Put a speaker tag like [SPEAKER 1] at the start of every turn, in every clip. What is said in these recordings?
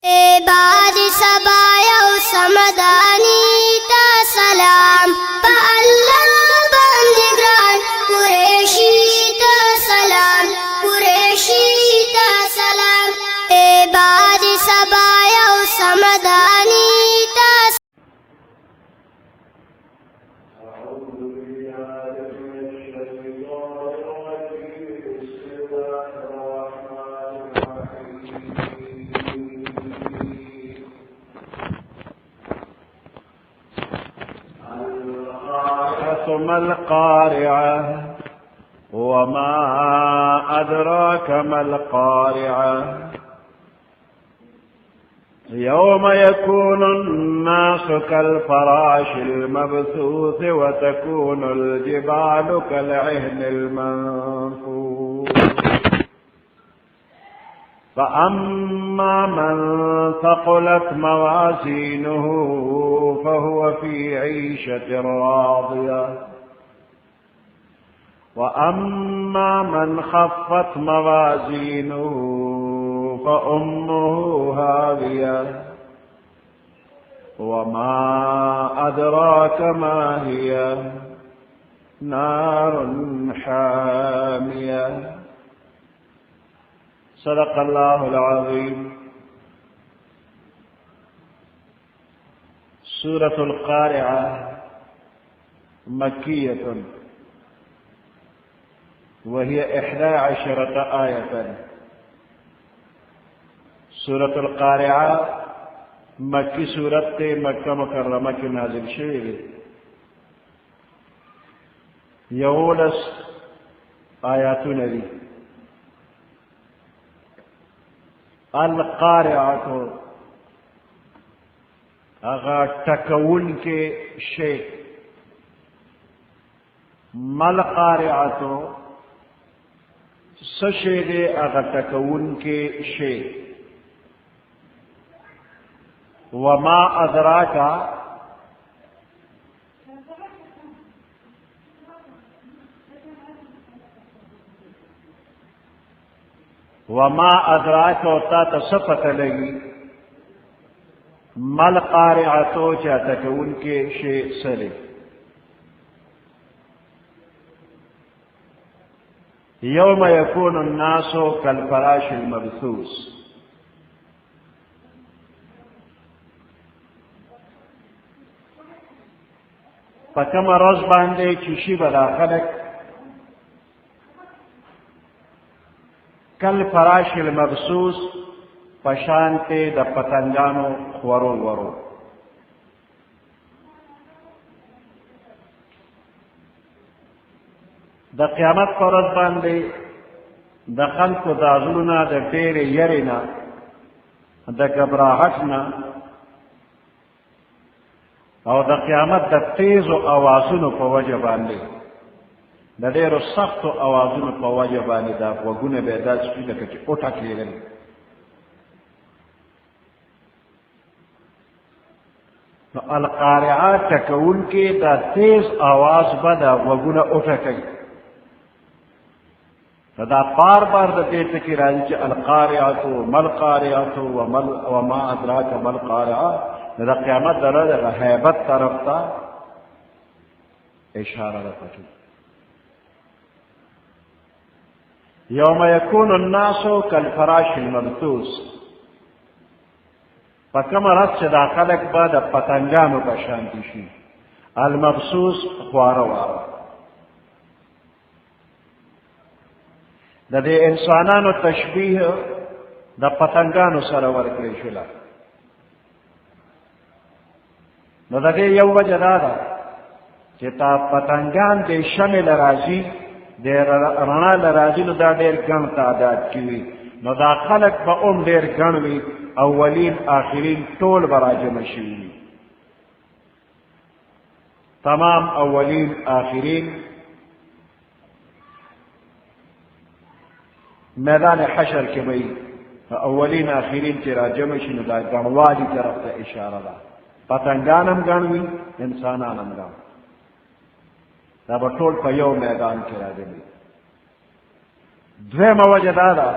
[SPEAKER 1] بعد سبايا وسمداني تا سلام فالله بندگران قریشی تا سلام قریشی تا سلام بعد سبايا وسمداني تا
[SPEAKER 2] ما القارعة وما أدراك ما القارعة يوم يكون الناس كالفراش المبثوث وتكون الجبال كالعهن المنفوش فأما من ثقلت موازينه فهو في عيشة راضية وأما من خفت موازينه فأمه هاوية وما أدراك ما هي نار حامية صدق الله العظيم. سورة القارعة مكية وهي 11 آية. سورة القارعة مكي سورة مكة مكرمة کی نازل شوی یولس آیاتونه دي. القارعة اغا تکون کے شے مل قارعة سشے دے اغا تکون کے شے وما ادراکا وما ادراکا تا تصفت لگی مل قارعتو چاہتا کہ ان کے شے سلے یوم یکون الناس کالفراش المبثوث فکم روز باندے چشی بدا خلق کالفراش المبثوث پشانتے دا پتنگانو خورو ورو دا قیامت پر ورځ باندې د خلکو د زړونو د ډېرې یرې نه د غبرهټ نه او د قیامت د تیزو اوازونو په وجه باندې د ډېرو سختو اوازونو په وجه باندې دا غوږونه به داسې شي لکه چې اوټه کېدل. نو القارعه تکون کې دا تیز آواز به دا غوږونه اوټه کوي. دا بار بار د دې ټکي راځي چې القارعه مل قارعه وما ادراک مل قارعه د قیامت د هیبت طرف ته اشاره ده پکې. یوم یکون الناس کالفراش المبثوث فکم رات چې دا خلق به د پتنګانو په شان شي المبثوث خواره واره. د دې انسانانو تشبیه د پتنګانو سره ورکړل شوه. نو د دې یو وجه دا ده چې تا پتنګان د شمع له راځي د رڼا له راځي نو دا ډېر ګڼ تعداد کې وي. نو دا خلک به هم ډېر ګڼ وي، اولین آخرین ټول به راجمع شوي وي. تمام اولین آخرین میدان حشر کې وي. اولین آخرین چې راجمع شي نو دا ګڼوالي طرف ته اشاره ده. پتنګان هم ګڼ وي، انسانان هم ګڼ. دا به ټول په یو میدان کې راځي. دویمه وجه دا ده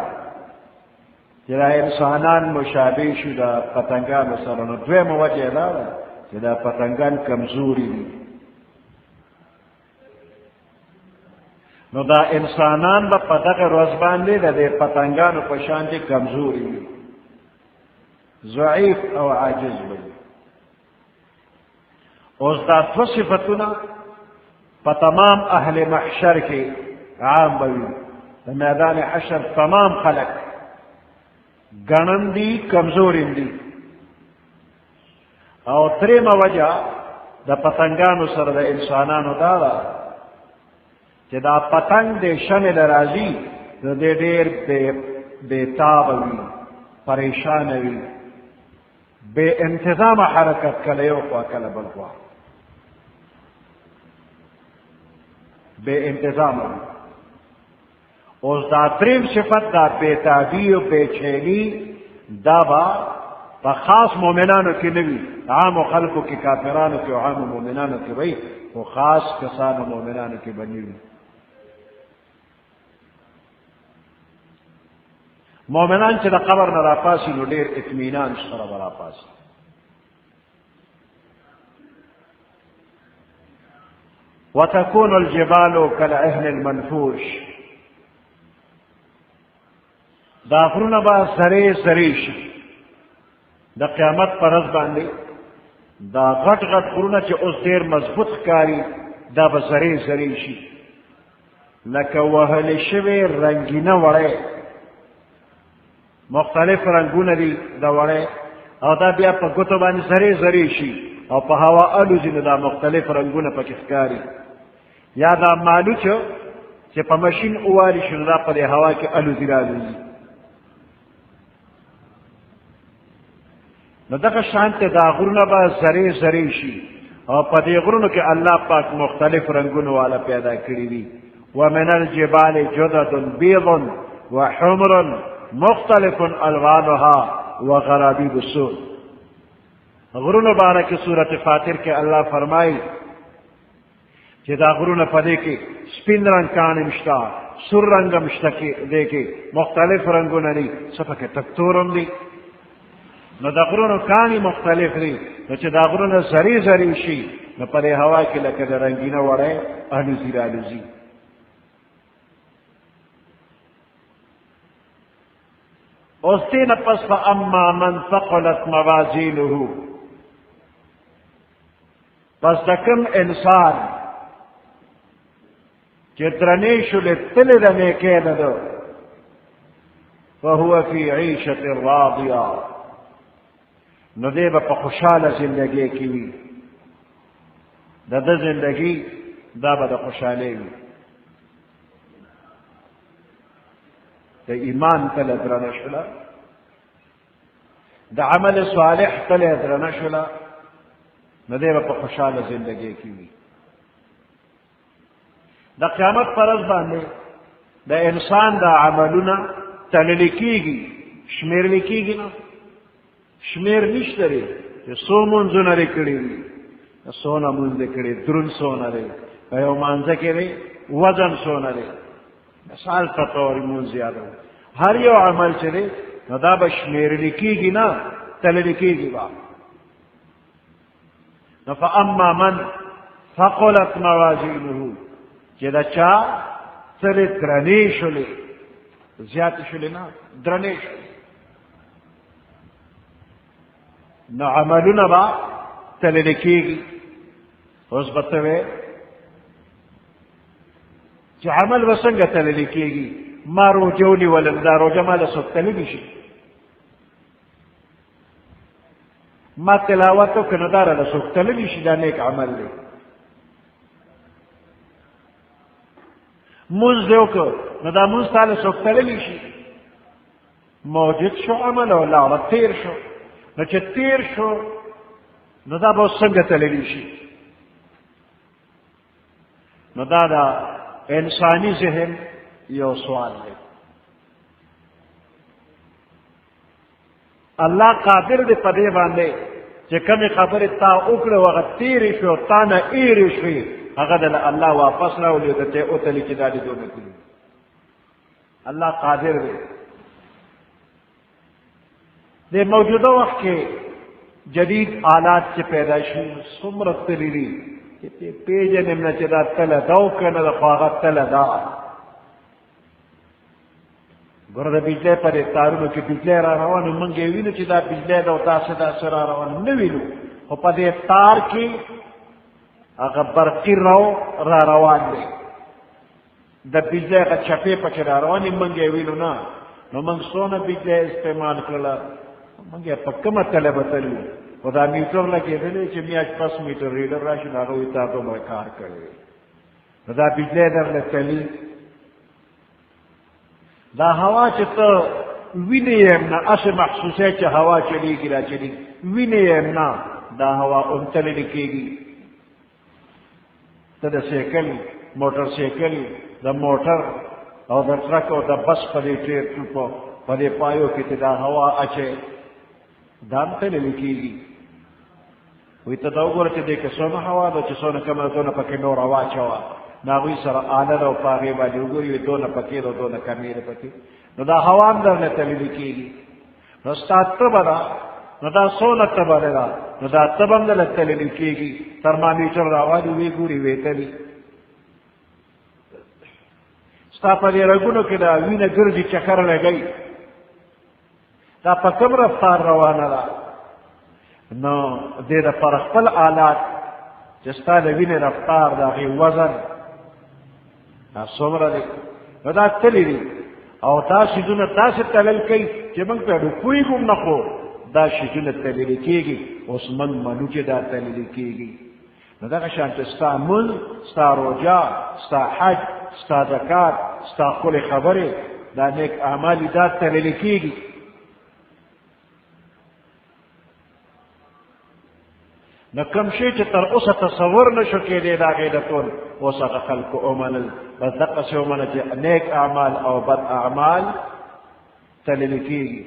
[SPEAKER 2] چې دا انسانان مشابه شو د پتنګانو سره. نو دویمه وجه دا ده چې دا پتنګان کمزوري دي. نو دا انسانان به په دغه ورځ باندې د دې پتنګانو په شان دي کمزوري وي، ضعیف او عاجز وي. اوس دا دوه صفتونه په تمام اهل محشر کې عام به وي. د میدان حشر تمام خلق ګڼن دي، کمزوري دي. او درېمه وجه د پتنګانو سره د انسانانو دا ده چې دا پتنګ د شمې له راځي نو دی ډېر بېتابه وي، پریشانه وي، بې انتظامه حرکت کله یو خوا کله بل خوا، بې انتظامه وي. اوس دا دریم صفت دا بېتابي او بېچیني دا به په خاص مؤمنانو کې نه وي، عامو خلکو کې، کافرانو کې او عامو مؤمنانو کې وي، خو خاص کسانو مؤمنانو کې به نه وي. مؤمنان چې د قبر نه راپاسي نو ډېر اطمینان سره به راپاسي. وتكون الجبال كالعهن المنفوش، دا غرونه به سرې سرې شي د قیامت په ورځ باندې. دا غټ غټ غرونه چې اوس ډېر مضبوط ښکاري دا به سرې سرې شي لکه وهلې شوې رنګینه وړۍ. مختلف رنگونه دي د وړۍ، او دا بیا په ګوتو باندې سرې سرې شي او په هوا الوزي نو دا مختلف رنگونه پکې ښکاري. یا دا مالوچ چې په ماشین اوالي شي نو دا په دې هوا کې الوزي راالوزي. نو دغه شانته دا غرونه به سرې سرې شي او په دې غرونو کې الله پاک مختلف رنگونو والا پیدا کړي دي. ومن الجبال جدد بيض وحمر مختلف الوانها وغرابيب السود. غرونو بارک سورۃ فاطر کې الله فرمایي چې دا غرونه په دې کې سپین رنگ کانې مشته، سور رنگ مشته کې دې کې مختلف رنگونه دي، څه پکې تک تورم دي. نو دا غرونو کانې مختلف دي، نو چې دا غرونه سرې سرې شي نو په دې هوا کې لکه د رنګینه وړۍ الوزي رالوزي. اوس دې نه پس فاما من ثقلت موازینه، پس د کوم انسان چې درنې شولې تلې د نیکۍ نه ده، فهو فی عیشة راضیه، نو دی به په خوشحاله زندګۍ کې وي. د ده زندګي دا به د خوشحالۍ وي. د ایمان تله درنه شوله، د عمل صالح تله درنه شوله، نو دی به په خوشحاله زندګۍ کې وي. د قیامت په ورځ باندې د انسان د عملونه تللی کېږي، شمېرلی کېږي. نه شمېر نشته دی چې څو مونځونه لرې کړي وي، څونه مونځ دې کړي، دروند څونه دی، په یو مانځه کې دی وزن څونه دی، مثال په طور مونځ یادو. هر یو عمل چې دی نو دا به شمېرلی کېږي، نه تللی کېږي به. نو فاما من ثقلت موازینه، چې دا چا سره درنې شولې، زیاتې شولې نه درنې شولې، نو عملونه به تللی کېږي. اوس به ته وې چې عمل به څنګه تللی کېږي؟ ما روژه ونیولم، دا روژه ما له څوک تللی شي؟ ما تلاوت وکړ نو دا راله څوک تللی شي؟ دا نیک عمل دی. مونځ دې وکړ نو دا مونځ تا له څوک تللی شي؟ موجود شو عمل او لاړه، تېر شو. نو چې تېر شو نو دا به څنګه تللی شي؟ نو دا د انساني ذهن یو سوال دی. الله قادر دی په دې باندې چې کومې خبرې تا وکړې هغه تېرې شو، تا نه ایرې شوې، هغه د الله واپس راولي ته ته اوتلی چې دا دې دونه کړي. الله قادر دی. دے موجودہ وقت کے جدید آلات سے پیدا شو سمرت تلیلی پیجن امنا چدا تل داو کنا دا خواغت تل دا گرد بجلے پر تارونو کی بجلے را روانو منگے وینو چدا بجلے دا دا صدا سرا روانو نوینو و پا دے تار کی اگا برقی رو را روان دے دا بجلے کا چپے پچ را روانی منگے وینو نا نو منگ سونا بجلے استعمال کرلا منگے پا کم طلب تلو و دا میٹر لگے دلے چی میاش 5 میٹر ریڈر راشن آگوی تا دو مرکار کرے و دا بجلے در لتلی دا ہوا چی تا وینی امنا اس محسوس ہے چی ہوا چلی گی را چلی وینی امنا دا ہوا انتلی لکے گی تا دا سیکل موٹر سیکل دا موٹر او دا ٹرک او دا بس پدی ٹیر ٹوپو پدی پایو کی تا دا ہوا اچھے دام تلی لکی گی وی تا دا اگور چی دیکھ سونا ہوا دا چی سونا کم دونا پکی نور ہوا چوا ناغوی سر آلد او پاغی بالی اگوری وی دونا پکی دو دونا کمیر پکی نو دا ہوام در نتلی لکی گی نو ستا تبا دا نو دا سونا تبا دا نو دا تبم در نتلی لکی گی ترمامیٹر راوالی وی گوری وی تلی ستا پا دی رگونو که دا وین گرجی چکر لگئی دا پا کم رفتار روانا دا نو دے دا پرخپل آلات جستا دا وین رفتار دا غی وزن دا سمرا دی نو دا تلی دی او دا شیدون دا سے تلل کئی چی منگ پہ رکوئی گم نخو دا شیدون تلیلی کی گی اس من منو چی دا تلیلی کی گی نو دا شانت ستا من ستا روجا ستا حج ستا زکات ستا کل خبر دا نیک اعمالی دا تلیلی کی گی نو کم شی چی تر اسا تصور نشو کی دے دا غیدتون اسا خلق امنل بس دقا سی امنل چی نیک اعمال او بد اعمال تلیلی کی گی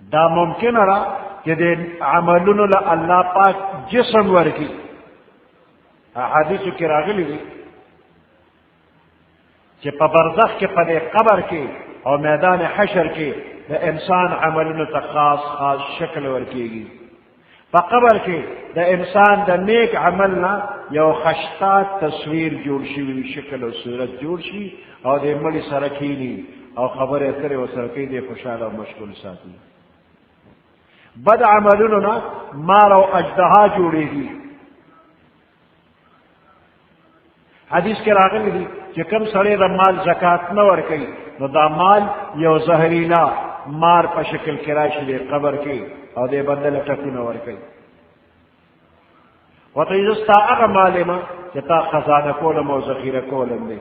[SPEAKER 2] دا ممکن را کہ دے عملون اللہ پاک جسم ورکی حدیثو کی راغلی دی چی پا برزخ کے پا دے قبر کی اور میدان حشر کی دا انسان عملون تا خاص خاص شکل ورکی گی پا قبر کی دا انسان دا نیک عملنا یو خشتات تصویر جوڑ شوی شکل و صورت جوڑ شی اور دے ملی سرکینی اور خبر اترے و سرکی دے خوشحال و مشغول ساتھی بد عملوننا مال و اجدہا جوڑے گی حدیث کے راغلی دی کہ کم سڑے دا مال زکاة نور کئی نو دا مال یو زہریلا مار پا شکل کراشی دے قبر کی اور دے بندل ٹکو نور کئی و تیزستا اگا مالے ما کہ تا خزانہ کولم و ذخیرہ کولم دے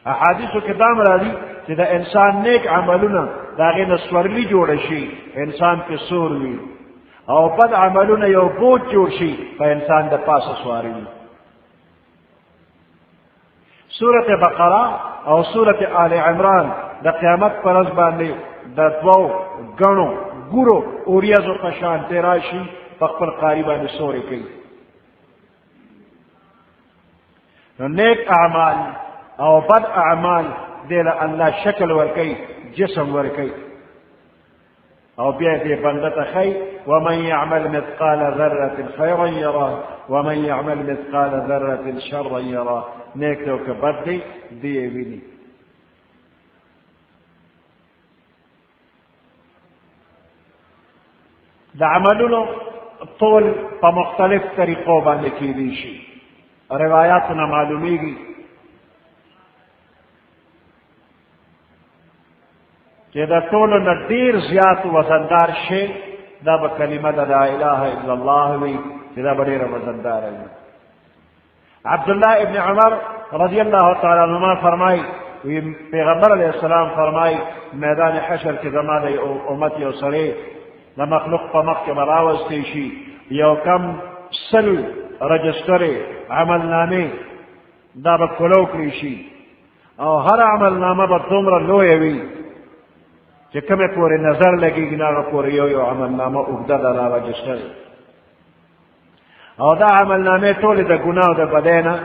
[SPEAKER 2] احادیثو کے دام را دی کہ دا انسان نیک عملونا دا غین سورلی جوڑشی انسان پہ سور وی او بد عملونا یو بوت جوڑشی پہ انسان دا پاس سواری وی سورت بقرہ او سورت آل عمران دا قیامت پر از باندے دا دو گنو گرو اوریاز و پشان تیراشی پخپل قاریبان سوری کئی نیک اعمال او بد اعمال دیلا اللہ شکل ورکی جسم ورکی او بیا دے بندتا خی ومن يعمل مثقال ذرة خيرا يراه ومن يعمل مثقال ذرة شرا يراه نیک تو کہ بد دی دیئے وینی دا عملونو طول پا مختلف طریقوں باندے کی دیشی روایاتنا معلومی گی کہ دا طول ندیر زیاد وزندار شے دا با کلمہ دا لا الہ الا اللہ وی کہ دا بڑیر وزندار ہے عبداللہ ابن عمر رضی اللہ تعالیٰ عنہ فرمائی پیغمبر علیہ السلام فرمائی میدان حشر کے زمانے امتی و سرے لمخلوق پا مخ کے مراوز تیشی یو کم سل رجسٹر عمل نامے دا با کلوک لیشی او ہر عمل نامہ با دومر لویوی کہ کمی پوری نظر لگی گی ناغا پوری یو عمل نامہ اگدہ دا لا رجسٹر او دا عمل نامے تولی دا گناہ دا بدینا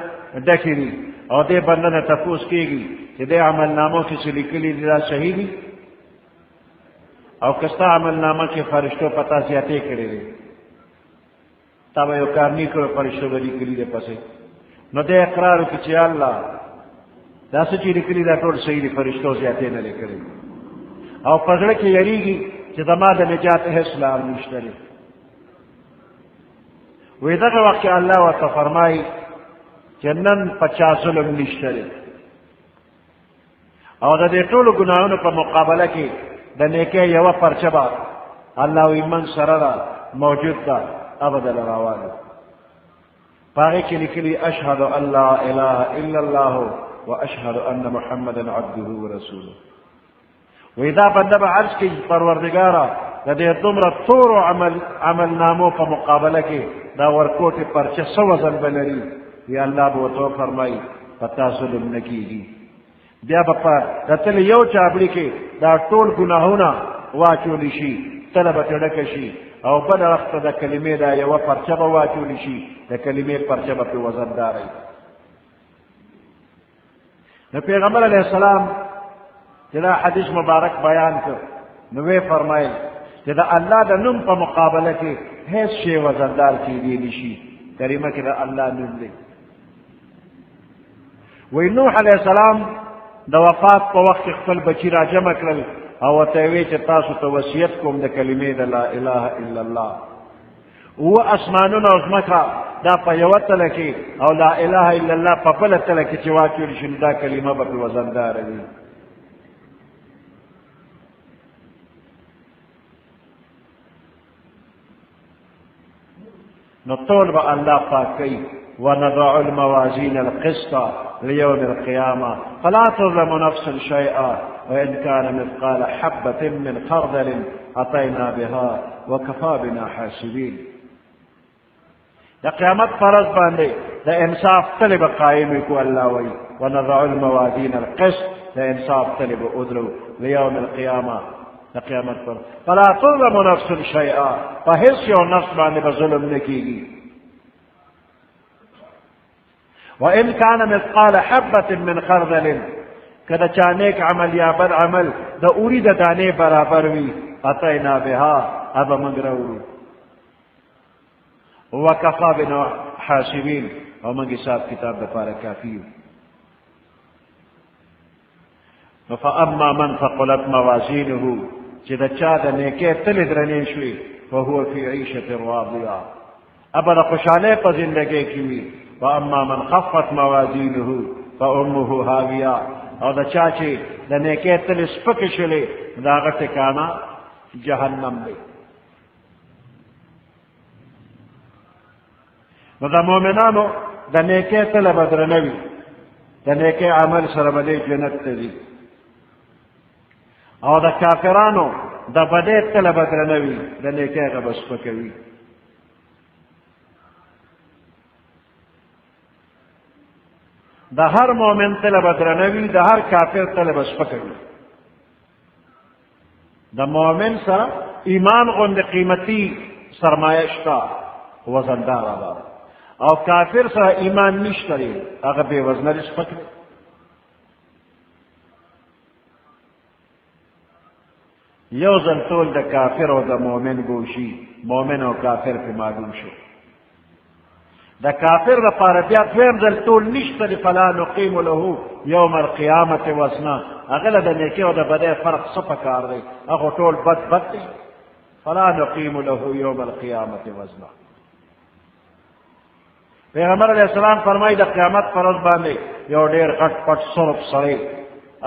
[SPEAKER 2] دکی دی او دې بنده نه تپوس کېږي چې دې عمل نامو کې څه لیکلي دي دا صحیح دي او که ستا عمل نامه کې فرشتو پتا زیاتې کړې دي تا به یو کار نه کړو فرشتو به لیکلي دي پسې نو دې اقرار وکړي چې الله دا څه چې لیکلي دا ټول صحیح دي فرشتو زیاتې نه لیکلي او په زړه کې یریږي چې زما د نجات هېڅ لار نشته دی وی دغه وخت کې الله ورته فرمایي چې نن په چا ظلم نشته دی او د دې ټولو ګناهونو په مقابله کې د نیکۍ یوه پرچه به الله وی من سره ده موجود ده ابدا راواله په هغې کې لیکلي اشهد ان لا اله الا الله واشهد ان محمدا عبده ورسوله وی دا بنده به عرض کوي پروردګاره د دې دومره تورو عمل نامو په مقابله کې دا ورکوټې پرچه څه وزن به لري یا الله به ورته وفرمایي په تا ظلم نه کېږي بیا به په کتل یو چابړي کې دا ټول ګناهونه واچولی شي تله به ترې ډکه شي او بل وخت د کلمې دا یوه پرچه به واچولی شي د کلمې پرچه به پرې وزنداروي نو پیغمبر علیه السلام چې دا حدیث مبارک بیان کړ نو وی فرمایل چې د الله د نوم په مقابله کې هیڅ شی وزندار کېدی نه شي کریمه کې د الله نوم دی وی نوح علیه السلام د وفات په وخت کې خپل بچي را جمع کړل او ورته یې وی چې تاسو ته وصیت کوم د کلمې د لا اله الا الله اوه اسمانونه او ځمکه دا په یوه تله کې او لا اله الا الله په بله تله کې چې واچول شي نو دا کلمه به پرې وزنداره وي نو ټول به الله پاک کوي ونضع الموازين القسط ليوم القيامة فلا تظلم نفس شيئا وإن كان مثقال حبة من خردل أتينا بها وكفى بنا حاسبين د قیامت فرض باندې د انصاف طلب قائم کو الله وی ونضع الموازين القسط د انصاف طلب ادرو ليوم القيامة د قیامت پر فلا تظلم نفس شيئا فهیڅ یو نفس باندې به ظلم نه کیږي وإن كان مثقال حبة من خردل کله چا نیک عمل یا بد عمل د اوری د دانې برابر وي اتینا بها ابا موږ راوړو وکفا بنا حاسبین او موږ حساب کتاب دپاره کافي یو فاما من ثقلت موازینه چې د چا د نیکۍ تلې درنې شوې فهو فی عیشة راضیه ابا د خوشحالۍ په زندګۍ کې وي واما من خفت موازینه فامه هاویه او د چا چې د نیکۍ تلې سپکې شولې د هغه ټکانه جهنم دی نو د مؤمنانو د نیکۍ تله به درنه وي د نیکۍ عمل سره به دی جنت ته ځي او د کافرانو د بدۍ تله به درنه وي د نیکۍ هغه به سپکه وي د هر مؤمن تله به درنه وي د هر کافر تله به سپکه وي د مؤمن سره ایمان غوندې قیمتي سرمایه شته وزنداره ده او کافر سره ایمان نشته دی هغه بې وزنه دی سپک دی یو ځل ټول د کافر او د مؤمن ګوشي مؤمن او کافر پې معلوم شو د کافر لپاره بیا دویم ځل ټول نشته دی فلا نقیم له یوم القیامة وزنا هغه له د نیکۍ او د بدۍ فرق څه پکار دی هغه ټول بد دی فلا نقیم له یوم القیامة وزنا پیغمبر علیہ السلام فرمائی د قیامت پر ورځ باندې یو ډېر غټ پټ سرب سړی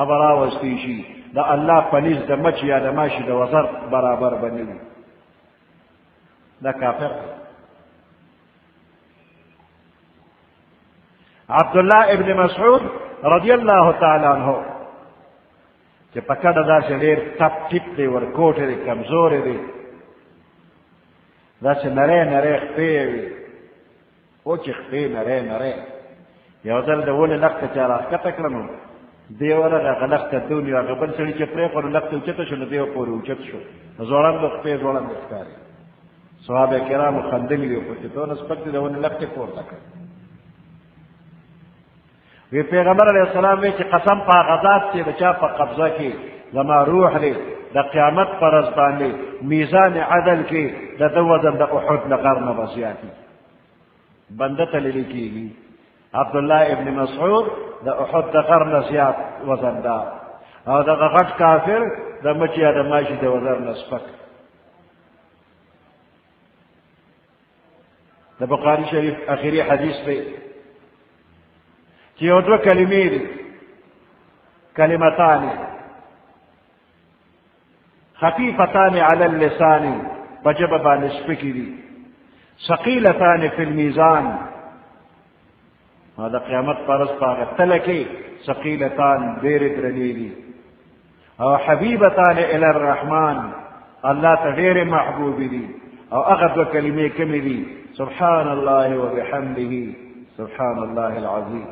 [SPEAKER 2] ابه راوستی شي د الله په نزد د مچ یا د ماشي د وزر برابر به نه وي دا کافر عبدالله ابن مسعود رضی الله تعالی عنہ چې په کډه داسې ډېر ټپ ټیپ دی ورکوټی دی کمزوری دی داسې نری نری خپې وي او چې خپې نری نری یو ځل د ونې لښته چا راښکته کړه نو دی ورغه هغه لښته دونې هغه بل سړي چې پرېښود نو لښته اوچته شو نو دی پورې اوچت شو ځوړند خپې ځوړند ښکاري صحابه کرامو خندلي وي خو چې دونه سپک دي د ونې لښتې پورته کړه وی پیغمبر علیہ السلام وی چې قسم په غذات چې د چا په قبضه کې زما روح دی د قیامت پر ورځ باندې میزان عدل کې د ده وزن د احد له غر نه به زیات وي. بنده ته لیدل کېږي عبدالله ابن مسعود د احد د غر نه زیات وزندار او دغه غټ کافر د مچ یا د ماشي د وزن نه سپک. د بخاري شریف اخري حدیث دی چې یو دوه کلمې دي، کلمتان خفیفتان علی اللسان، په ژبه باندې سپکې دي، ثقیلتان فی المیزان، دا قیامت پر ورځ په هغه تله کې ثقیلتان ډېرې درنې دي، او حبیبتان الی الرحمن، الله ته ډېرې محبوبې دي. او هغه دوه کلمې کومې دي؟ سبحان الله وبحمده سبحان الله العظیم.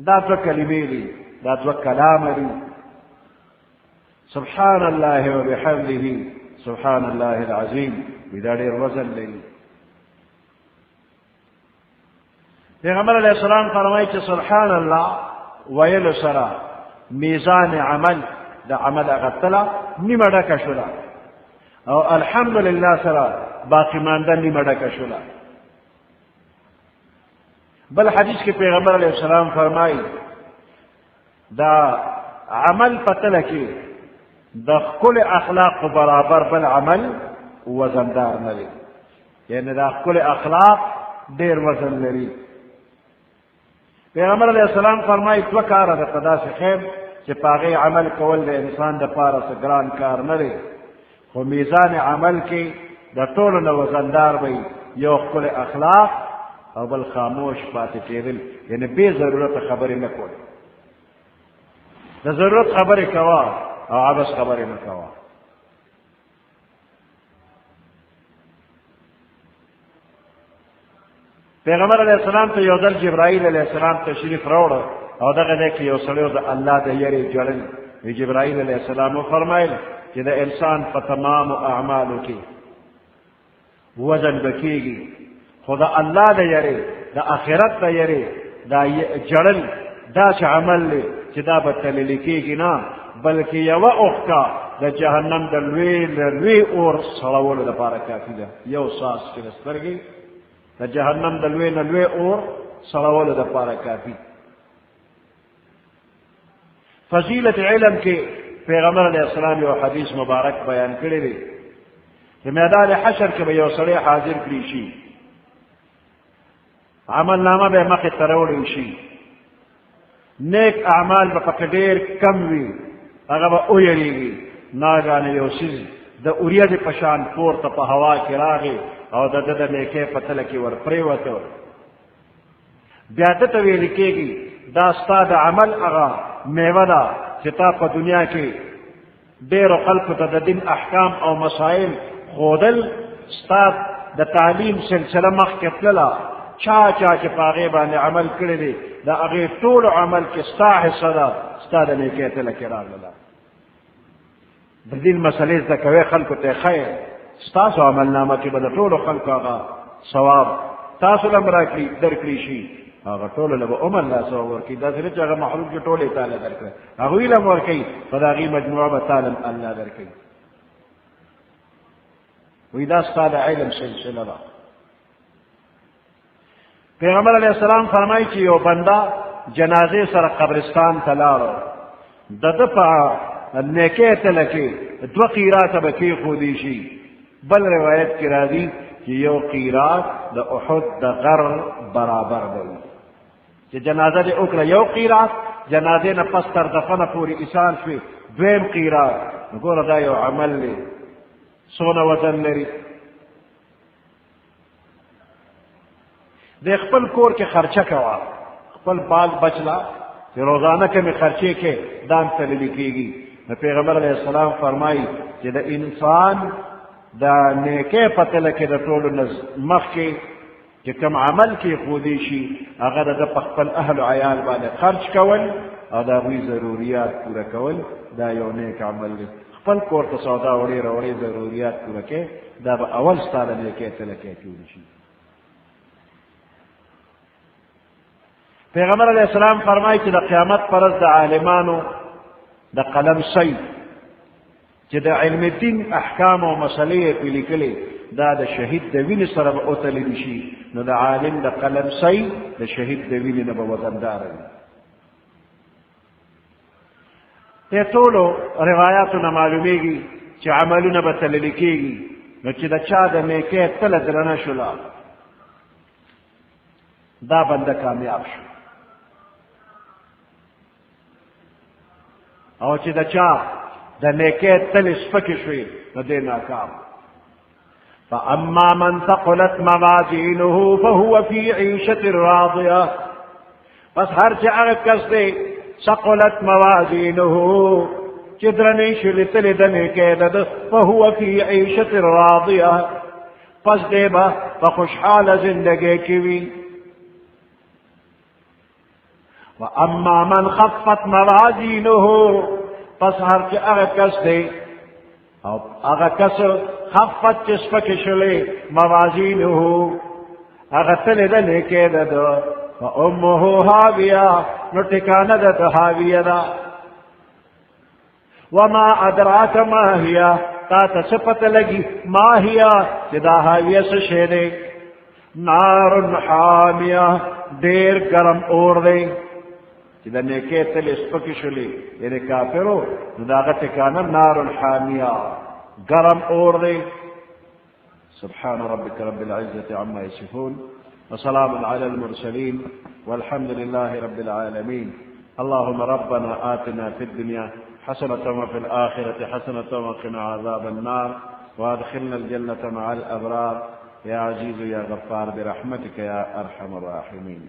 [SPEAKER 2] دا دوه کلمې دي، دا دوه کلام دي. سبحان الله وبحمده سبحان الله العظیم دا ډېر وزن لري. پیغمبر علیہ السلام فرمایي چې سبحان الله ویلو سره میزان عمل د عمل هغه تله نیمه ډکه شوله، او الحمدلله سره باقی مانده نیمه ډکه شوله. بل حدیث کې پیغمبر علیہ السلام فرمایي دا عمل په تله کې د ښکل اخلاق برابر بل عمل وزندار نه دی، یعنی دا ښکل اخلاق ډېر وزن لري. پیغمبر علیہ السلام فرمایي دوه کاره د په داسې خیر چې په هغې عمل کول د انسان دپاره څه ګران کار نه دی، خو میزان عمل کې د ټولو نه وزندار وي، یو ښکل اخلاق او بل خاموش پاتې کېدل، یعنی بې ضرورته خبرې نه کول. د ضرورت خبرې کوه او عبث خبرې مه کوه. پیغمبر علیہ السلام ته یو ځل جبرائیل علیہ السلام تشریف راوړه او دغه ځای کې یو سړی د الله د یېرې جړل. جبرائیل علیہ السلام وفرمایل چې د انسان په تمامو اعمالو کې وزن به کېږي، خو د الله د یېرې د آخرت د یېرې دا جړل داسې عمل دی چې دا به تللی کېږي نه، بلکې یوه اوښکه د جهنم د لوی اور سړولو لپاره کافي ده. یو ساس چې د سترګې د جهنم د لوی نه لوی اور سړولو لپاره کافي. فضیلت علم کې پیغمبر علیہ السلام یو حدیث مبارک بیان کړی دی چې میدان حشر کې به یو سړی حاضر کړي شي، عمل نامه به مخې ته راوړی شي، نیک اعمال به پکې ډېر کم وي، هغه به ویریږي. ناګانه یو څیز د اوریځې په شان پورته په هوا کې راغی او د ده د نیکۍ په تله کې ور پرېوته. بیا ده ته ویل کېږي دا ستا د عمل هغه میوه ده چې تا په دنیا کې ډېرو خلکو ته د دین احکام او مسایل ښودل، ستا د تعلیم سلسله مخکې تلله، چا چې په هغې باندې عمل کړی دی د هغې ټولو عمل کې ستا حصه ده، ستا د نیکۍ تله کې راغله. د دین مسلې زده کوې خلکو ته خیر، ستاسو عملنامه کې به د ټولو خلکو هغه ثواب تاسو له هم درکړي شي، هغه ټولو له به الله ثواب ورکړي. داسې نه چې هغه محروم چې ټول یې تاله درکړه، هغوی له هم ورکوي، په د هغې مجموعه به تاله الله درکوي. وایي دا ستا د علم سلسله ده. پیغمبر علیہ السلام فرمایي چې یو بنده جنازې سره قبرستان ته لاړو، د ده په نیکۍ تله کې دوه قیراته به کېښودی شي. بل روایت کې راځي چې یو قیرات د احد د غر برابر به وي. چې جنازه دې وکړه یو قیرات، جنازې نه پس تر دفنه پورې ایسار شوې دویم قیرات، نو ګوره دا یو عمل دی څونه وزن لري. د خپل کور کې خرچه کوه، خپل بال بچلا چې روزانه کمې خرچې کې دام تللی کېږي. نو پیغمبر علیہ السلام فرمایي چې د انسان د نیکۍ په تله کې د ټولو مخکې چې کوم عمل کې ښودی شي هغه د ده په خپل اهل و عیال باندې خرچ کول او د هغوی ضروریات پوره کول، دا یو نیک عمل دی. خپل کور ته سودا وړې راوړې ضروریات پوره کې، دا به اول ستا د نیکۍ تله کې جوړ شي. پیغمبر علیہ السلام فرمائی چې د قیامت پر ورځ د عالمانو د قلم سی چې د علم دین احکام او مسلې پې لیکلې دا د شهید د وینې سره به اوتللی شي، نو د عالم د قلم سی د شهید د وینې نه به وزنداره وي. دې ټولو روایاتو نه معلومیږي چې عملونه به تللی کېږي، نو چې د چا د نیکۍ تله درنه شوله دا بنده کامیاب شو، او چې د چا د نیکۍ تلې سپکې شوې نو دی ناکام. فأما من ثقلت موازینه فهو فی عیشة راضیه، پس هر چې هغه کس دی ثقلت موازینه چې درنې شولې تلې د نیکۍ ده فهو فی عیشة راضیه، پس دی به په خوشحاله زندګۍ کې وي. واما من خفت موازینه، پس هر چې هغه کس دی او هغه کس خفت چې سپکې شولې موازینه هغه تلې د نیکۍ ده فامه هاویه، نو ټکانه ده د هاویه ده. وما ادراک ما هي، تا ته څه پته لګي ما هي چې دا هاویه څه شی دی؟ نار حامیه، ډېر ګرم اور دی. چې د نیکۍ تلې سپکې شولې یعنې کافرو نو د هغه ټکانه نار حامیه، ګرم اور دی. سبحان ربك رب العزة عما يصفون وسلام على المرسلين والحمد لله رب العالمين. اللهم ربنا آتنا في الدنيا حسنة وفي الآخرة حسنة وقنا عذاب النار وادخلنا الجنة مع الأبرار يا عزيز يا غفار برحمتك يا أرحم الراحمين.